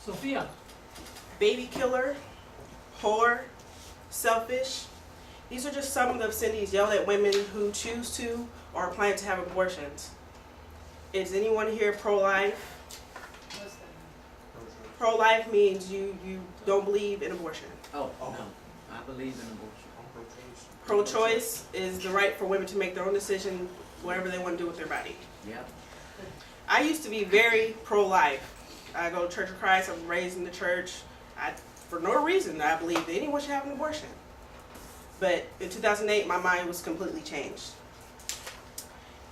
Sophia. baby killer, whore, selfish. These are just some of the obscenities yelled at women who choose to or plan to have abortions. Is anyone here pro-life? Pro-life means you don't believe in abortion. Oh, no. I believe in abortion. Pro-choice is the right for women to make their own decision, whatever they want to do with their body. Yep. I used to be very pro-life. I go to Church of Christ. I'm raised in the church. For no reason, I believe that anyone should have an abortion. But in 2008, my mind was completely changed.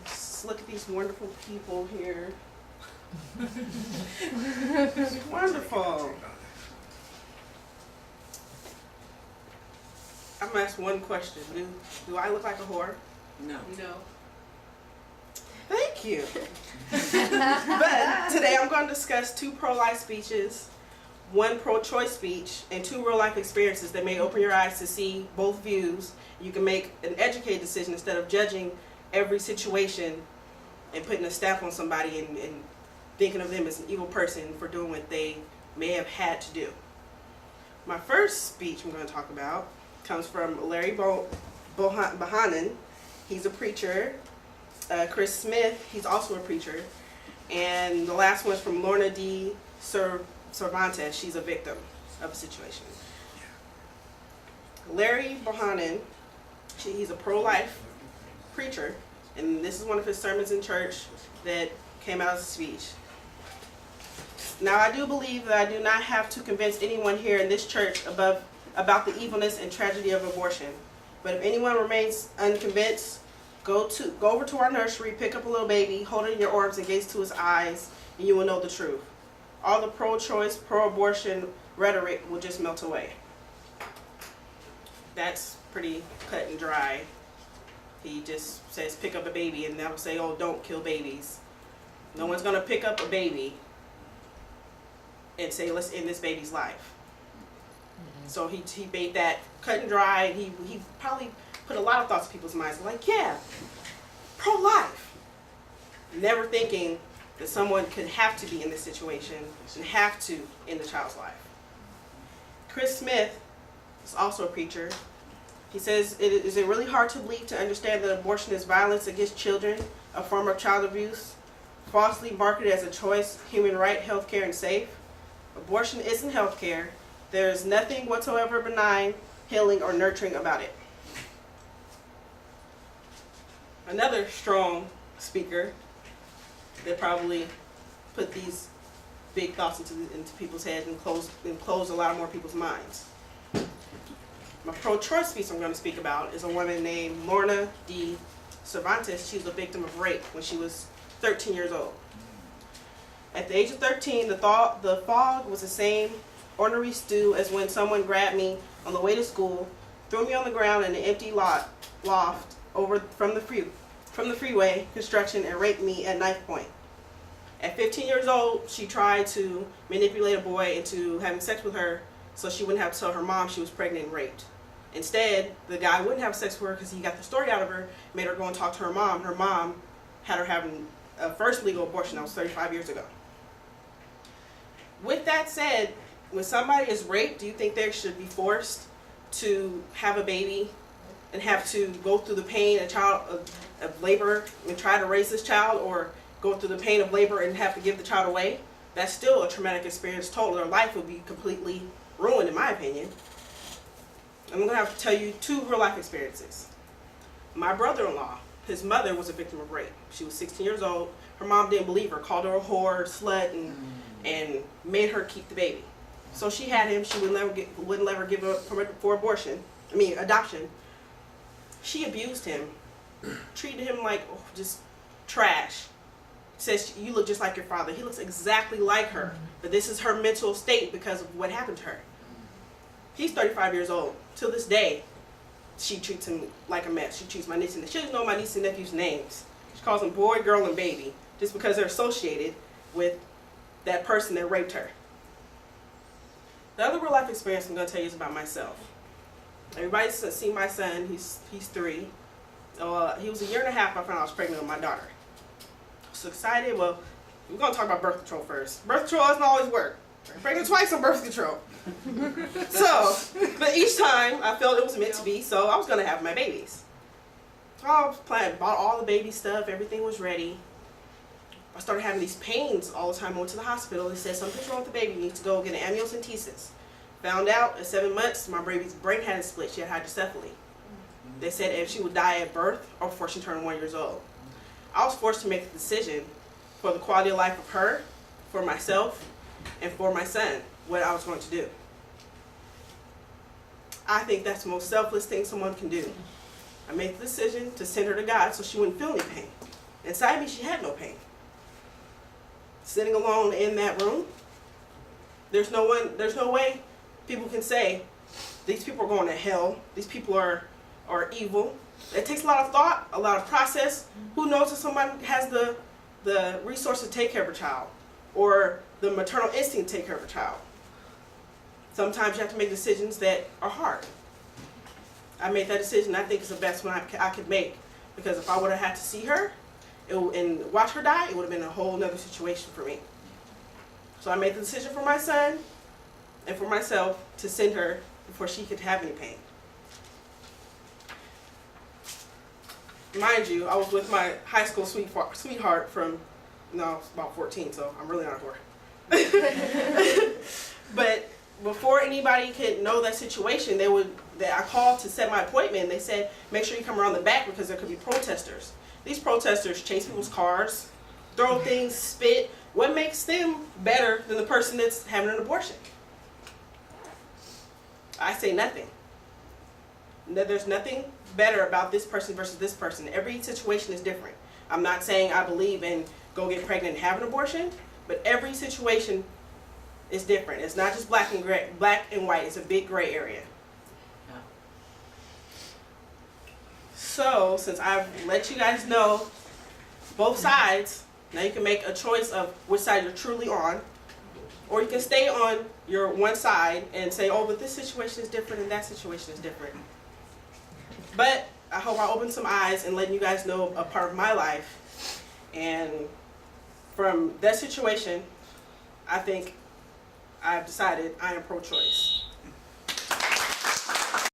Just look at these wonderful people here. Wonderful. I'm gonna ask one question. Do I look like a whore? No. No. Thank you. But today I'm going to discuss 2 pro-life speeches, 1 pro-choice speech, and 2 real-life experiences that may open your eyes to see both views. You can make an educated decision instead of judging every situation and putting a stamp on somebody and thinking of them as an evil person for doing what they may have had to do. My first speech I'm going to talk about comes from Larry Bohannon. He's a preacher. Chris Smith, he's also a preacher. And the last one's from Lorna D. Cervantes. She's a victim of a situation. Larry Bohannon, he's a pro-life preacher, and this is one of his sermons in church that came out as a speech. Now, I do believe that I do not have to convince anyone here in this church about the evilness and tragedy of abortion. But if anyone remains unconvinced, go over to our nursery, pick up a little baby, hold it in your arms and gaze to his eyes, and you will know the truth. All the pro-choice, pro-abortion rhetoric will just melt away. That's pretty cut and dry. He just says pick up a baby, and that'll say, oh, don't kill babies. No one's going to pick up a baby and say, let's end this baby's life. So he made that cut and dry. He probably put a lot of thoughts in people's minds, like, yeah, pro-life. Never thinking that someone could have to be in this situation and have to end the child's life. Chris Smith is also a preacher. He says, is it really hard to believe to understand that abortion is violence against children, a form of child abuse, falsely marketed as a choice, human right, healthcare, and safe? Abortion isn't healthcare. There is nothing whatsoever benign, healing, or nurturing about it. Another strong speaker that probably put these big thoughts into people's heads and closed a lot more people's minds. My pro-choice speech I'm going to speak about is a woman named Lorna D. Cervantes. She was a victim of rape when she was 13 years old. At the age of 13, the fog was the same ornery stew as when someone grabbed me on the way to school, threw me on the ground in an empty loft over from the freeway construction, and raped me at knife point. At 15 years old, she tried to manipulate a boy into having sex with her so she wouldn't have to tell her mom she was pregnant and raped. Instead, the guy wouldn't have sex with her because he got the story out of her, made her go and talk to her mom. Her mom had her having a first legal abortion that was 35 years ago. With that said, when somebody is raped, do you think they should be forced to have a baby and have to go through the pain of labor and try to raise this child, or go through the pain of labor and have to give the child away? That's still a traumatic experience total. Their life would be completely ruined, in my opinion. I'm going to have to tell you 2 real-life experiences. My brother-in-law, his mother was a victim of rape. She was 16 years old. Her mom didn't believe her, called her a whore, slut, and made her keep the baby. So she had him. She wouldn't let her give up for adoption. She abused him, treated him like just trash. Says, you look just like your father. He looks exactly like her, but this is her mental state because of what happened to her. He's 35 years old. Till this day, she treats him like a mess. She treats my niece and she doesn't know my niece and nephew's names. She calls them boy, girl, and baby just because they're associated with that person that raped her. The other real life experience I'm going to tell you is about myself. Everybody's seen my son. He's 3. He was a year and a half. I found out I was pregnant with my daughter. So excited. Well, we're going to talk about birth control first. Birth control doesn't always work. Pregnant twice on birth control. So, but each time I felt it was meant to be, so I was going to have my babies. So I was planning, bought all the baby stuff, everything was ready. I started having these pains all the time. I went to the hospital. They said something's wrong with the baby. You need to go get an amniocentesis. Found out at 7 months, my baby's brain hadn't split. She had hydrocephaly. They said if she would die at birth or before she turned 1 year old. I was forced to make the decision for the quality of life of her, for myself, and for my son, what I was going to do. I think that's the most selfless thing someone can do. I made the decision to send her to God so she wouldn't feel any pain. Inside me, she had no pain. Sitting alone in that room, there's no way people can say, these people are going to hell, these people are evil. It takes a lot of thought, a lot of process. Who knows if someone has the resources to take care of a child or the maternal instinct to take care of a child. Sometimes you have to make decisions that are hard. I made that decision. I think it's the best one I could make, because if I would have had to see her and watch her die, it would have been a whole other situation for me. So I made the decision for my son and for myself to send her before she could have any pain. Mind you, I was with my high school sweetheart from, no, I was about 14, so I'm really not a whore. But before anybody could know that situation, I called to set my appointment, and they said, make sure you come around the back because there could be protesters. These protesters chase people's cars, throw things, spit. What makes them better than the person that's having an abortion? I say nothing. There's nothing better about this person versus this person. Every situation is different. I'm not saying I believe in go get pregnant and have an abortion, but every situation is different. It's not just black and white. It's a big gray area. Yeah. So, since I've let you guys know both sides, now you can make a choice of which side you're truly on, or you can stay on your one side and say, oh, but this situation is different and that situation is different. But I hope I opened some eyes and letting you guys know a part of my life. And from that situation, I think I've decided I am pro-choice.